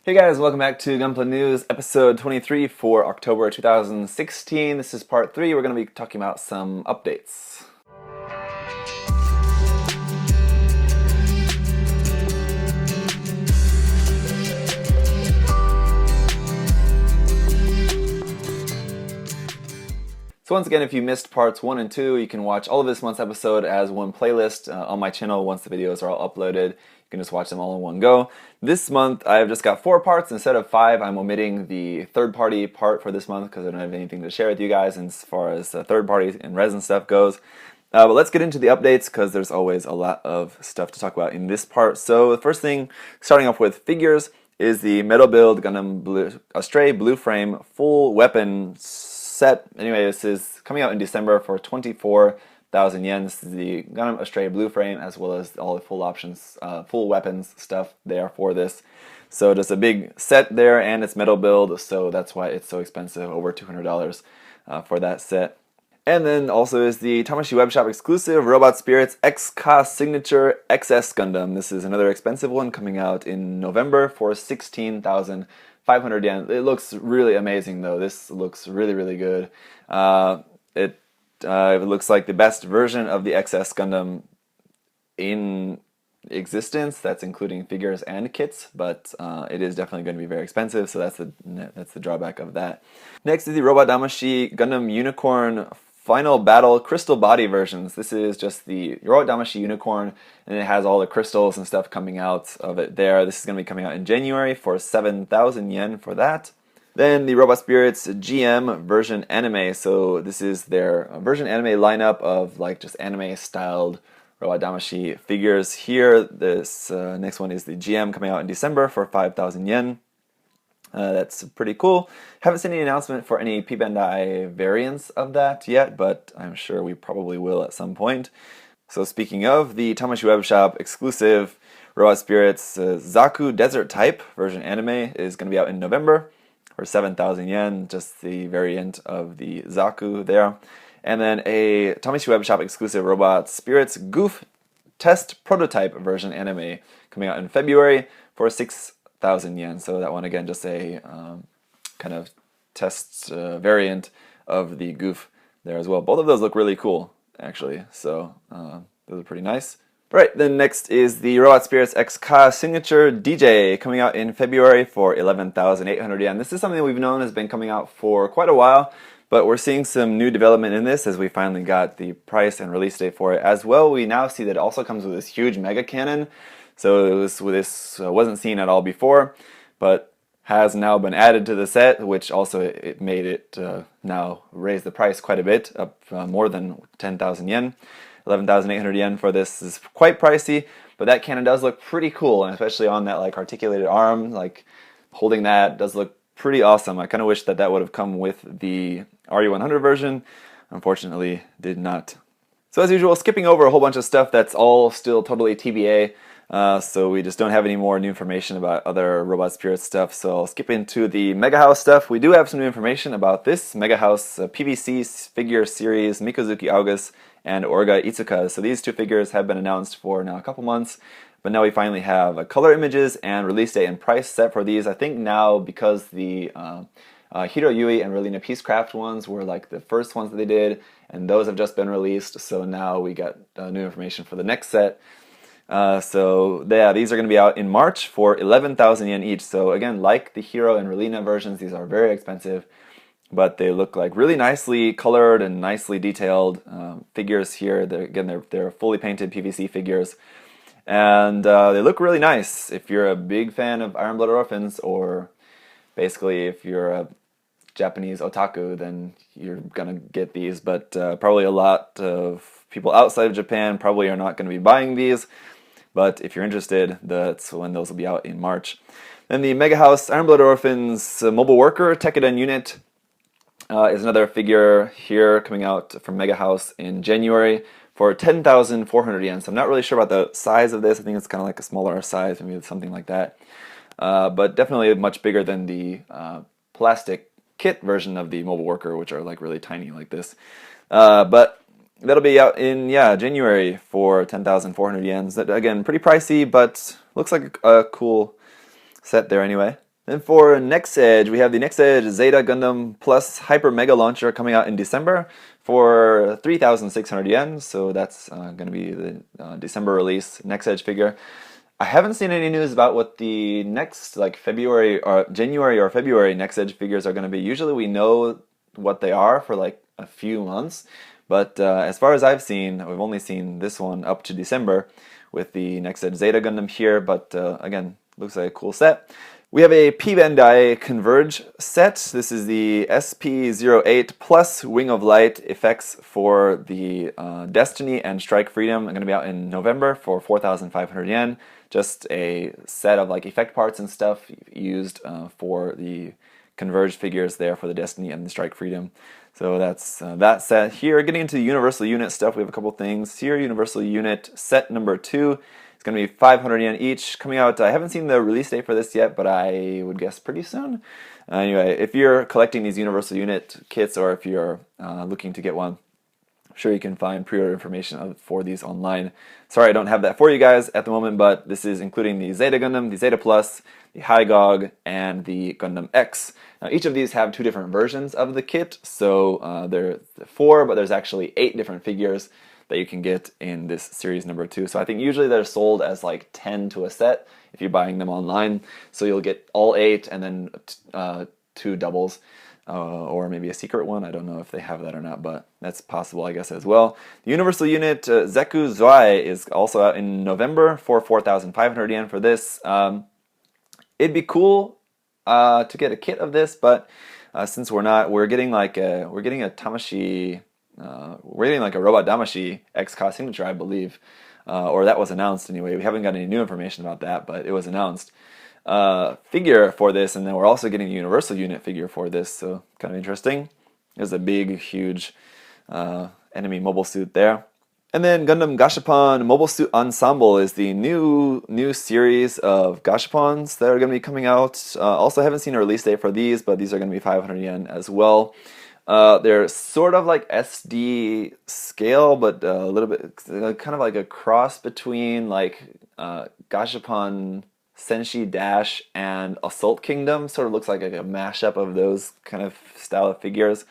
Hey guys, welcome back to Gunpla News, episode 23 for October 2016. This is part 3. We're going to be talking about some updates. So once again, if you missed parts 1 and 2, you can watch all of this month's episode as one playlist on my channel once the videos are all uploaded. You can just watch them all in one go. This month, I've just got 4 parts instead of 5. I'm omitting the third-party part for this month because I don't have anything to share with you guys as far as third-party and resin stuff goes. But let's get into the updates because there's always a lot of stuff to talk about in this part. So the first thing, starting off with figures, is the Metal Build Gundam Astray Blue Frame Full Weapon set. Anyway, this is coming out in December for 24,000 yen. This is the Gundam Astray Blue Frame as well as all the full options, full weapons stuff there for this. So just a big set there, and it's metal build, so that's why it's so expensive, over $200 for that set. And then also is the Tamashii Webshop exclusive Robot Spirits X COS Signature XS Gundam. This is another expensive one coming out in November for 16,500 yen. It looks really amazing though. This looks really good. It looks like the best version of the XS Gundam in existence. That's including figures and kits, but it is definitely going to be very expensive, so that's the drawback of that. Next is the Robot Damashii Gundam Unicorn Final Battle Crystal Body versions. This is just the Robot Damashii Unicorn, and it has all the crystals and stuff coming out of it there. This is going to be coming out in January for 7,000 yen for that. Then the Robot Spirits GM version anime. So this is their version anime lineup of like just anime styled Robot Damashii figures here. This next one is the GM coming out in December for 5,000 yen. That's pretty cool. Haven't seen any announcement for any Pbandai variants of that yet, but I'm sure we probably will at some point. So speaking of, the Tamashii Webshop exclusive Robot Spirits Zaku Desert Type version anime is going to be out in November for 7,000 yen, just the variant of the Zaku there. And then a Tamashii Webshop exclusive Robot Spirits Goof Test Prototype version anime coming out in February for 6,000 yen. So that one again, just a kind of test variant of the Goof there as well. Both of those look really cool, actually. So those are pretty nice. Right, then next is the Robot Spirits X COS Signature DJ coming out in February for 11,800 yen. This is something that we've known has been coming out for quite a while, but we're seeing some new development in this as we finally got the price and release date for it. As well, we now see that it also comes with this huge mega cannon. So this wasn't seen at all before, but has now been added to the set, which also it made it now raise the price quite a bit, up more than 10,000 yen. 11,800 yen for this is quite pricey, but that cannon does look pretty cool, and especially on that like articulated arm, like holding that does look pretty awesome. I kind of wish that that would have come with the RT100 version. Unfortunately, did not. So as usual, skipping over a whole bunch of stuff that's all still totally TBA. So we just don't have any more new information about other Robot Spirits stuff, so I'll skip into the Megahouse stuff. We do have some new information about this Megahouse PVC Figure Series Mikozuki August and Orga Itsuka. So these two figures have been announced for now a couple months, but now we finally have color images and release date and price set for these. I think now because the Hiro Yui and Relina Peacecraft ones were like the first ones that they did, and those have just been released, so now we got new information for the next set. So yeah, these are going to be out in March for 11,000 yen each. So again, like the Hiro and Relina versions, these are very expensive, but they look like really nicely colored and nicely detailed figures here. They're fully painted PVC figures, and they look really nice. If you're a big fan of Iron Blood Orphans, or basically if you're a Japanese otaku, then you're gonna get these, but probably a lot of people outside of Japan probably are not going to be buying these. But if you're interested, that's when those will be out in March. Then the Megahouse Iron Blood Orphans Mobile Worker Techadon unit is another figure here coming out from Megahouse in January for 10,400 yen. So I'm not really sure about the size of this. I think it's kind of like a smaller size, maybe something like that. But definitely much bigger than the plastic kit version of the Mobile Worker, which are like really tiny like this. But that'll be out in, January for 10,400 yen. That, again, pretty pricey, but looks like a cool set there anyway. Then for Next Edge, we have the Next Edge Zeta Gundam Plus Hyper Mega Launcher coming out in December for 3,600 yen. So that's going to be the December release Next Edge figure. I haven't seen any news about what the next, like February or January or February Next Edge figures are going to be. Usually we know what they are for like a few months, but as far as I've seen, we've only seen this one up to December with the Next Edge Zeta Gundam here. But again, looks like a cool set. We have a Pbandai Converge set. This is the SP08 plus Wing of Light effects for the Destiny and Strike Freedom. I'm going to be out in November for 4,500 yen. Just a set of like effect parts and stuff used for the Converge figures there for the Destiny and the Strike Freedom. So that's that set here. Getting into the Universal Unit stuff, we have a couple things here. Universal Unit set number 2. It's going to be 500 yen each. Coming out, I haven't seen the release date for this yet, but I would guess pretty soon. Anyway, if you're collecting these Universal Unit kits or if you're looking to get one, I'm sure you can find pre-order information for these online. Sorry I don't have that for you guys at the moment, but this is including the Zeta Gundam, the Zeta Plus, the Hygog, and the Gundam X. Now each of these have 2 different versions of the kit, so there are 4, but there's actually 8 different figures that you can get in this series number 2. So I think usually they're sold as like 10 to a set if you're buying them online. So you'll get all 8 and then 2 doubles or maybe a secret one. I don't know if they have that or not, but that's possible I guess as well. The Universal Unit Zeku Zwei is also out in November for 4,500 yen for this. It'd be cool to get a kit of this, but since we're getting a Tamashi. We're getting like a Robot Damashi X COS signature, I believe, or that was announced anyway. We haven't got any new information about that, but it was announced. Figure for this, and then we're also getting a Universal Unit figure for this, so kind of interesting. There's a big, huge enemy mobile suit there. And then Gundam Goshupon Mobile Suit Ensemble is the new series of Goshupons that are going to be coming out. Also haven't seen a release date for these, but these are going to be 500 yen as well. They're sort of like SD scale, but a little bit kind of like a cross between like Goshupon Senshi Dash and Assault Kingdom. Sort of looks like a mashup of those kind of style of figures.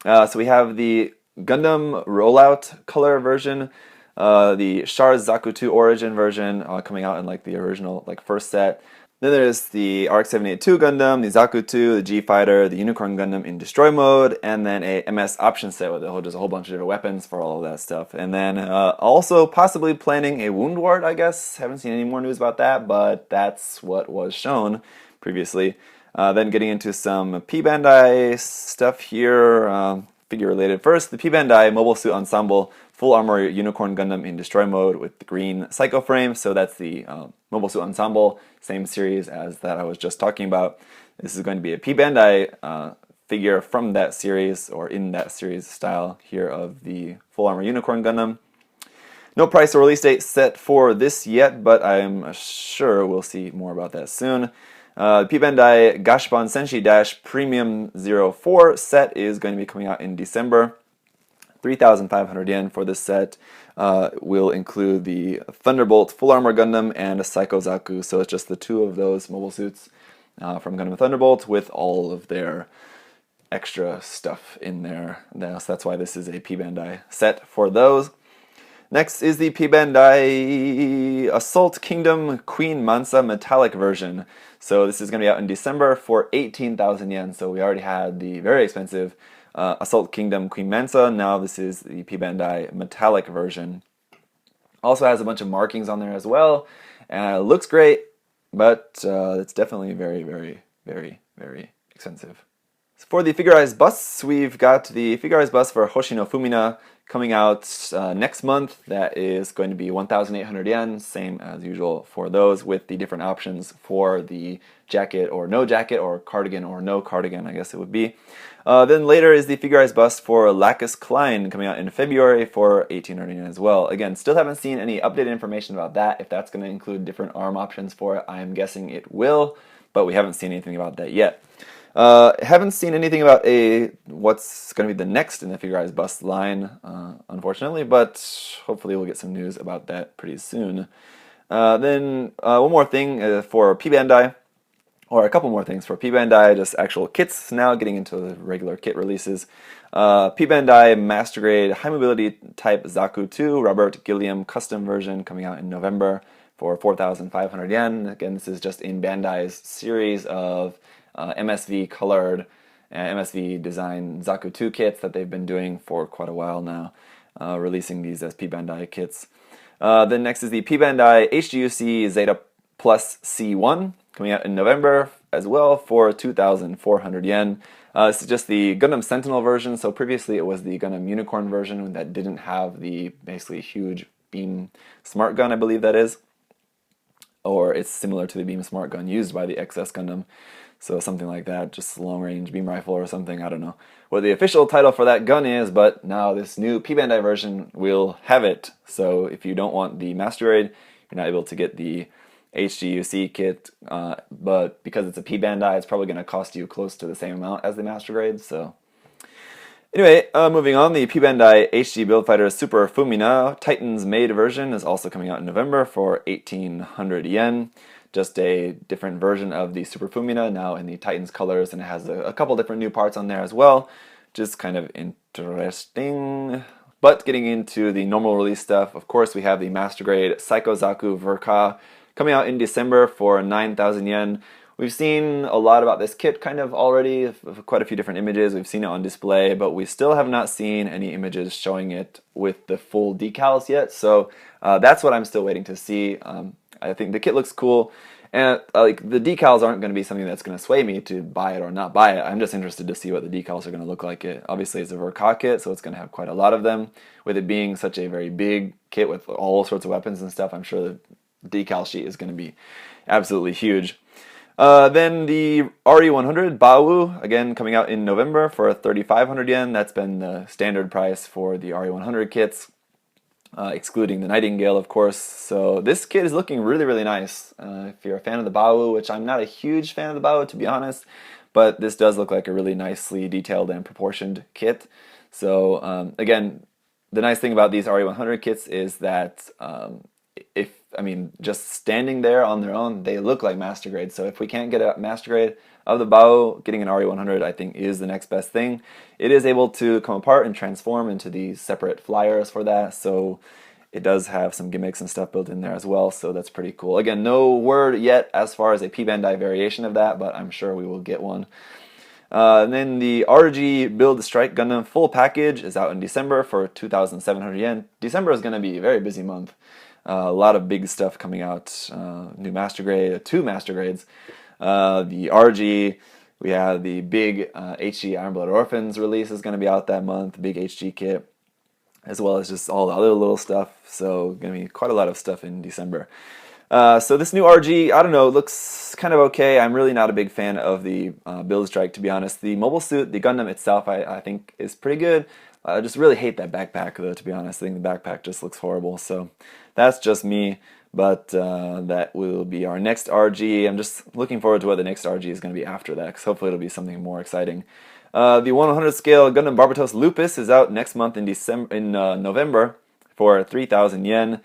So we have the Gundam Rollout color version, the Char's Zaku 2 Origin version coming out in like the original like first set. Then there's the RX-782 Gundam, the Zaku 2, the G-Fighter, the Unicorn Gundam in Destroy Mode, and then a MS option set with just a whole bunch of different weapons for all of that stuff. And then also possibly planning a Wound Ward, I guess. Haven't seen any more news about that, but that's what was shown previously. Then getting into some Pbandai stuff here, figure related. First, the Pbandai Mobile Suit Ensemble Full Armor Unicorn Gundam in Destroy Mode with the green Psycho frame. So that's the Mobile Suit Ensemble, same series as that I was just talking about. This is going to be a Pbandai figure from that series, or in that series style here of the Full Armor Unicorn Gundam. No price or release date set for this yet, but I'm sure we'll see more about that soon. Pbandai Goshupon Senshi Dash Premium 04 set is going to be coming out in December. 3,500 yen for this set. Will include the Thunderbolt Full Armor Gundam and a Psychos Aku, so it's just the 2 of those mobile suits from Gundam Thunderbolt with all of their extra stuff in there. So that's why this is a Pbandai set for those. Next is the Pbandai Assault Kingdom Queen Mansa Metallic version. So this is going to be out in December for 18,000 yen. So we already had the very expensive Assault Kingdom Queen Mansa. Now this is the Pbandai Metallic version. Also has a bunch of markings on there as well. Looks great, but it's definitely very, very, very, very expensive. So for the figurized busts, we've got the figurized bust for Hoshino Femina coming out next month. That is going to be 1,800 yen, same as usual for those, with the different options for the jacket or no jacket, or cardigan or no cardigan, I guess it would be. Then later is the figurized bust for Lacus Clyne coming out in February for 1,800 yen as well. Again, still haven't seen any updated information about that, if that's going to include different arm options for it. I'm guessing it will, but we haven't seen anything about that yet. Haven't seen anything about what's going to be the next in the figurized bust line, unfortunately, but hopefully we'll get some news about that pretty soon. Then one more thing for Pbandai. or a couple more things for Pbandai, just actual kits now, getting into the regular kit releases. Pbandai Master Grade High Mobility Type Zaku 2 Robert Gilliam Custom Version coming out in November for 4,500 yen. Again, this is just in Bandai's series of MSV colored and MSV design Zaku 2 kits that they've been doing for quite a while now, releasing these as Pbandai kits. Then next is the Pbandai HDUC Zeta Plus C1 coming out in November as well for 2,400 yen. This is just the Gundam Sentinel version, so previously it was the Gundam Unicorn version that didn't have the basically huge beam smart gun, I believe that is. Or it's similar to the beam smart gun used by the XS Gundam. So something like that, just long range beam rifle or something, I don't know what the official title for that gun is, but now this new Pbandai version will have it. So if you don't want the Master Grade, you're not able to get the HDUC kit, but because it's a Pbandai, it's probably going to cost you close to the same amount as the Master Grade. So anyway, moving on, the Pbandai HD Build Fighter Super Femina Titans Made version is also coming out in November for 1,800 yen. Just a different version of the Super Femina, now in the Titans colors, and it has a couple different new parts on there as well. Just kind of interesting. But getting into the normal release stuff, of course, we have the Master Grade Psychos Aku Verka coming out in December for 9,000 yen. We've seen a lot about this kit kind of already, quite a few different images. We've seen it on display, but we still have not seen any images showing it with the full decals yet. So that's what I'm still waiting to see. I think the kit looks cool, and like the decals aren't going to be something that's going to sway me to buy it or not buy it. I'm just interested to see what the decals are going to look like. It obviously is a Verka kit, so it's going to have quite a lot of them. With it being such a very big kit with all sorts of weapons and stuff, I'm sure the decal sheet is going to be absolutely huge. Then the RT100 Bawoo, again coming out in November for 3,500 yen. That's been the standard price for the RT100 kits. Excluding the Nightingale, of course. So this kit is looking really, really nice. If you're a fan of the Bawoo, which I'm not a huge fan of the Bawoo, to be honest, but this does look like a really nicely detailed and proportioned kit. So again, the nice thing about these RT100 kits is that just standing there on their own, they look like Master Grade. So if we can't get a Master Grade of the Bawoo, getting an RT100 I think is the next best thing. It is able to come apart and transform into these separate flyers for that, so it does have some gimmicks and stuff built in there as well, so that's pretty cool. Again, no word yet as far as a Pbandai variation of that, but I'm sure we will get one. And then the RG Build Strike Gundam full package is out in December for 2,700 yen. December is going to be a very busy month. A lot of big stuff coming out, new Master Grade, 2 Master Grades. The RG, we have the big HD Ironblood Orphans release is going to be out that month, the big HD kit, as well as just all the other little stuff. So going to be quite a lot of stuff in December. So this new RG, I don't know, looks kind of okay. I'm really not a big fan of the Build Strike, to be honest. The mobile suit, the Gundam itself, I think is pretty good. I just really hate that backpack, though, to be honest. I think the backpack just looks horrible. So that's just me. But that will be our next RG. I'm just looking forward to what the next RG is going to be after that, because hopefully it'll be something more exciting. The 100 scale Gundam Barbatos Lupus is out next month in November for 3,000 yen.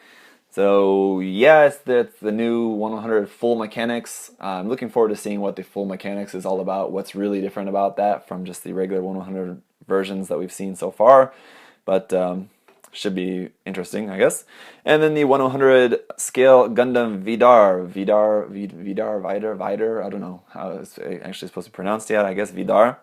So yeah, it's the new 100 full mechanics. I'm looking forward to seeing what the full mechanics is all about, what's really different about that from just the regular 100 versions that we've seen so far. But should be interesting, I guess. And then the 100 scale Gundam Vidar, I don't know how it's actually supposed to be pronounced yet, I guess Vidar.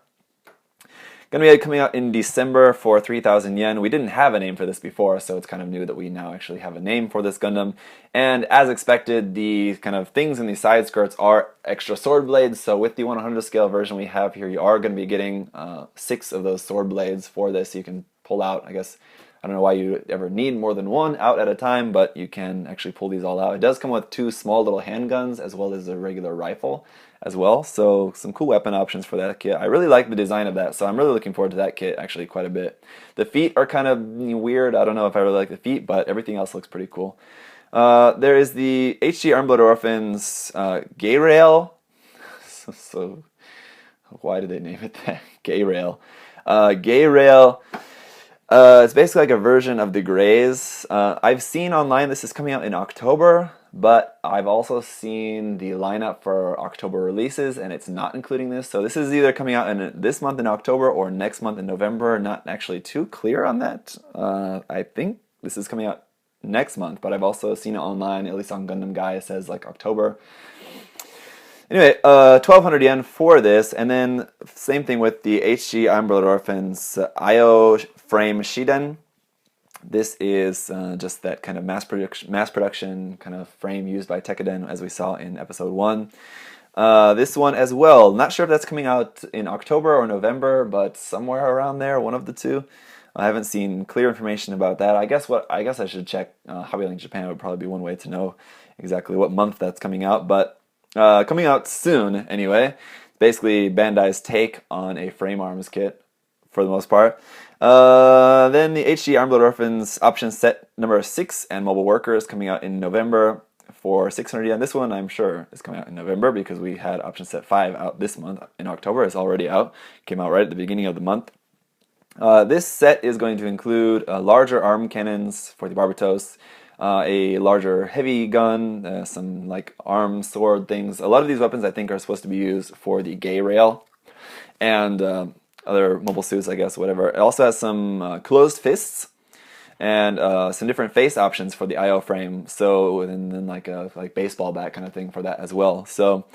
Gonna be coming out in December for 3,000 yen. We didn't have a name for this before, so it's kind of new that we now actually have a name for this Gundam. And as expected, the kind of things in the side skirts are extra sword blades. So with the 100 scale version we have here, you are going to be getting 6 of those sword blades for this. You can pull out, I guess, I don't know why you ever need more than one out at a time, but you can actually pull these all out. It does come with 2 small little handguns as well as a regular rifle as well, so some cool weapon options for that kit. I really like the design of that, so I'm really looking forward to that kit actually quite a bit. The feet are kind of weird. I don't know if I really like the feet, but everything else looks pretty cool. There is the HD Ironblood Orphans Gay Rail. So why did they name it that? Gay Rail. Gay Rail. It's basically like a version of the Grays. I've seen online this is coming out in October, but I've also seen the lineup for October releases, and it's not including this. So this is either coming out in this month in October or next month in November. Not actually too clear on that. I think this is coming out next month, but I've also seen it online, at least on Gundam Guy, it says like October. Anyway, 1,200 yen for this, and then same thing with the HG Iron-Blooded Orphans IO frame Shiden. This is just that kind of mass production kind of frame used by Techadon, as we saw in episode 1. This one as well, not sure if that's coming out in October or November, but somewhere around there, one of the two. I haven't seen clear information about that. I guess I should check. Hobby Link Japan would probably be one way to know exactly what month that's coming out, but coming out soon anyway. Basically Bandai's take on a frame arms kit for the most part. Then the HG Iron-Blooded Orphans option set number 6 and Mobile Workers coming out in November for 600 yen. This one I'm sure is coming out in November because we had option set 5 out this month. In October it's already out. Came out right at the beginning of the month. This set is going to include larger arm cannons for the Barbatos, a larger heavy gun, some like arm sword things. A lot of these weapons I think are supposed to be used for the gay rail and other mobile suits, I guess, whatever. It also has some closed fists and some different face options for the IO frame. So and then like a baseball bat kind of thing for that as well. So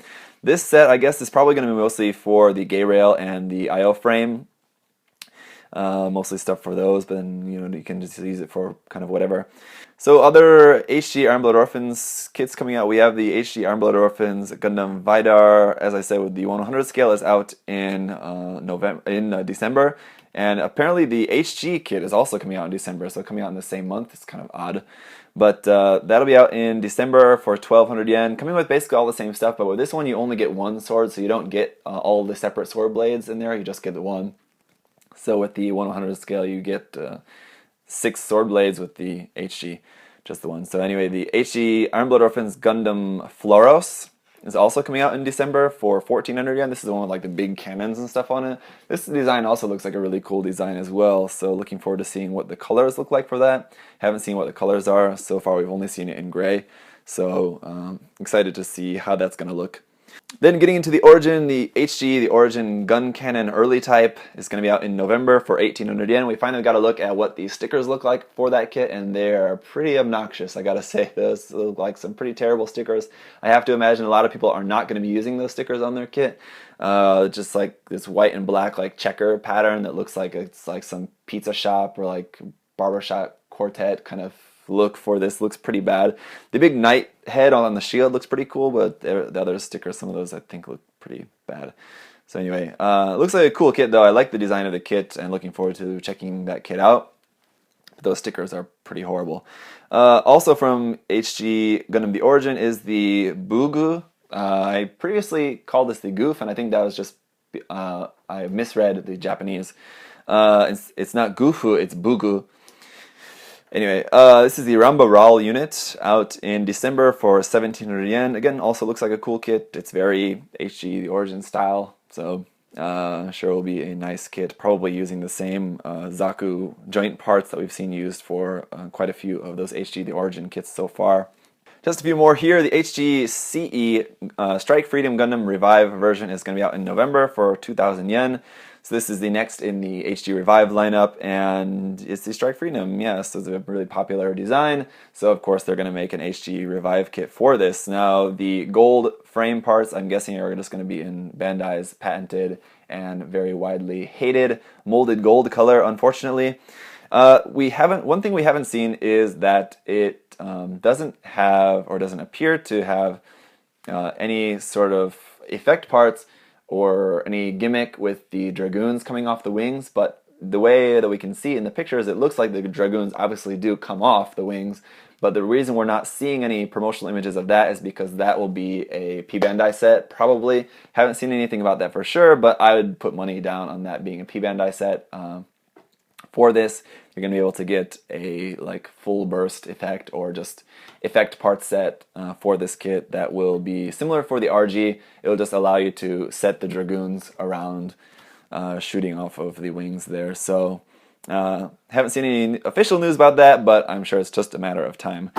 this set I guess is probably going to be mostly for the gay rail and the IO frame. Mostly stuff for those, but then you can just use it for kind of whatever. So other HG Iron-Blooded Orphans kits coming out. We have the HG Iron-Blooded Orphans Gundam Vidar. As I said, with the 1/100 scale is out in December, and apparently the HG kit is also coming out in December. So coming out in the same month. It's kind of odd, but that'll be out in December for 1,200 yen. Coming with basically all the same stuff, but with this one you only get one sword, so you don't get all the separate sword blades in there. You just get the one. So with the 1/100 scale, you get 6 sword blades with the HG, just the one. So anyway, the HG Iron-Blooded Orphans Gundam Floros is also coming out in December for 1,400 yen. This is the one with like the big cannons and stuff on it. This design also looks like a really cool design as well. So looking forward to seeing what the colors look like for that. Haven't seen what the colors are so far. We've only seen it in gray. So excited to see how that's going to look. Then getting into the Origin, the HG, the Origin Gun Cannon Early Type is going to be out in November for 1,800 yen. We finally got a look at what the stickers look like for that kit, and they're pretty obnoxious, I gotta say. Those look like some pretty terrible stickers. I have to imagine a lot of people are not going to be using those stickers on their kit. Just like this white and black like checker pattern that looks like it's like some pizza shop or like barbershop quartet kind of look for this. Looks pretty bad. The big knight head on the shield looks pretty cool, but the other stickers, some of those I think look pretty bad. So anyway, it looks like a cool kit though. I like the design of the kit and looking forward to checking that kit out. Those stickers are pretty horrible. Also from HG Gundam The Origin is the Boo Goo. I previously called this the Goof, and I think that was just I misread the Japanese. It's not Goofu, it's Boo Goo. Anyway, this is the Ramba Ral unit out in December for 1,700 yen. Again, also looks like a cool kit. It's very HG, the Origin style, so sure will be a nice kit. Probably using the same Zaku joint parts that we've seen used for quite a few of those HG, the Origin kits so far. Just a few more here. The HG CE Strike Freedom Gundam Revive version is going to be out in November for 2,000 yen. So this is the next in the HG Revive lineup, and it's the Strike Freedom. Yeah, so it's a really popular design. So of course they're going to make an HG Revive kit for this. Now the gold frame parts, I'm guessing, are just going to be in Bandai's patented and very widely hated molded gold color. Unfortunately, one thing we haven't seen is that it doesn't have or doesn't appear to have any sort of effect parts or any gimmick with the Dragoons coming off the wings, but the way that we can see in the pictures, it looks like the Dragoons obviously do come off the wings, but the reason we're not seeing any promotional images of that is because that will be a Pbandai set, probably. Haven't seen anything about that for sure, but I would put money down on that being a Pbandai set. For this, you're going to be able to get a like full burst effect or just effect part set for this kit that will be similar for the RG. It will just allow you to set the Dragoons around shooting off of the wings there. So Haven't seen any official news about that, but I'm sure it's just a matter of time.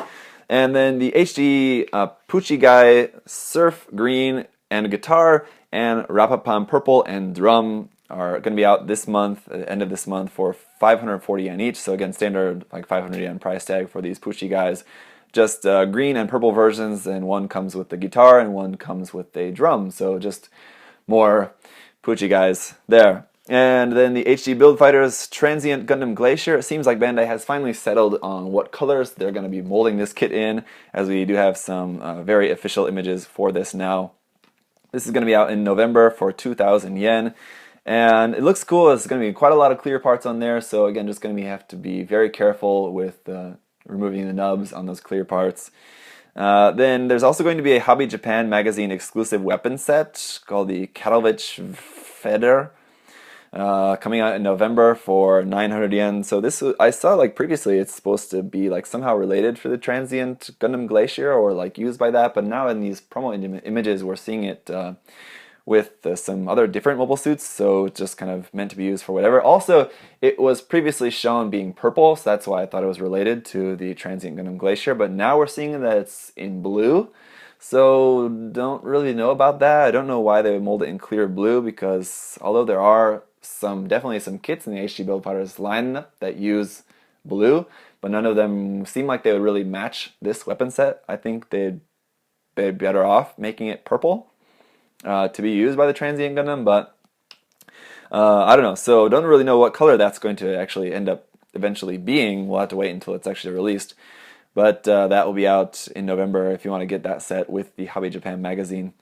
And then the HD Poochie Guy Surf Green and Guitar and Rapapam Purple and Drum are going to be out this month, at the end of this month, for 540 yen each. So again, standard like 500 yen price tag for these Poochie Guys. Just green and purple versions, and one comes with the guitar and one comes with a drum. So just more Poochie Guys there. And then the HD Build Fighters Transient Gundam Glacier. It seems like Bandai has finally settled on what colors they're going to be molding this kit in, as we do have some very official images for this now. This is going to be out in November for 2,000 yen. And it looks cool. There's going to be quite a lot of clear parts on there. So again, just going to have to be very careful with removing the nubs on those clear parts. Then there's also going to be a Hobby Japan magazine exclusive weapon set called the CattleFeder. Coming out in November for 900 yen. So this, I saw like previously it's supposed to be like somehow related for the Transient Gundam Glacier or like used by that, but now in these promo images we're seeing it with some other different mobile suits, so it's just kind of meant to be used for whatever. Also, it was previously shown being purple, so that's why I thought it was related to the Transient Gundam Glacier, but now we're seeing that it's in blue. So don't really know about that. I don't know why they would mold it in clear blue, because although there are definitely some kits in the HD Build Fighters lineup that use blue, but none of them seem like they would really match this weapon set. I think they'd be better off making it purple to be used by the Transient Gundam, but I don't know. So don't really know what color that's going to actually end up eventually being. We'll have to wait until it's actually released. But that will be out in November if you want to get that set with the Hobby Japan magazine.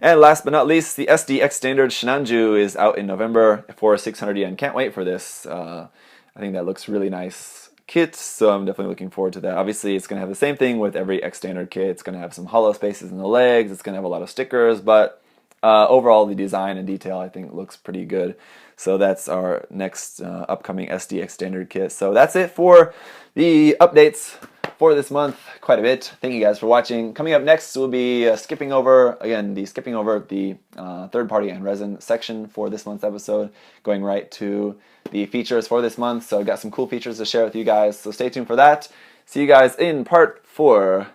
And last but not least, the SDX Standard Shinanju is out in November for 600 yen. Can't wait for this. I think that looks really nice kit, so I'm definitely looking forward to that. Obviously, it's going to have the same thing with every X Standard kit. It's going to have some hollow spaces in the legs. It's going to have a lot of stickers, but overall, the design and detail, I think, looks pretty good. So that's our next upcoming SDX Standard kit. So that's it for the updates for this month. Quite a bit. Thank you guys for watching. Coming up next will be skipping over the third-party and resin section for this month's episode, going right to the features for this month. So I've got some cool features to share with you guys, so stay tuned for that. See you guys in part 4.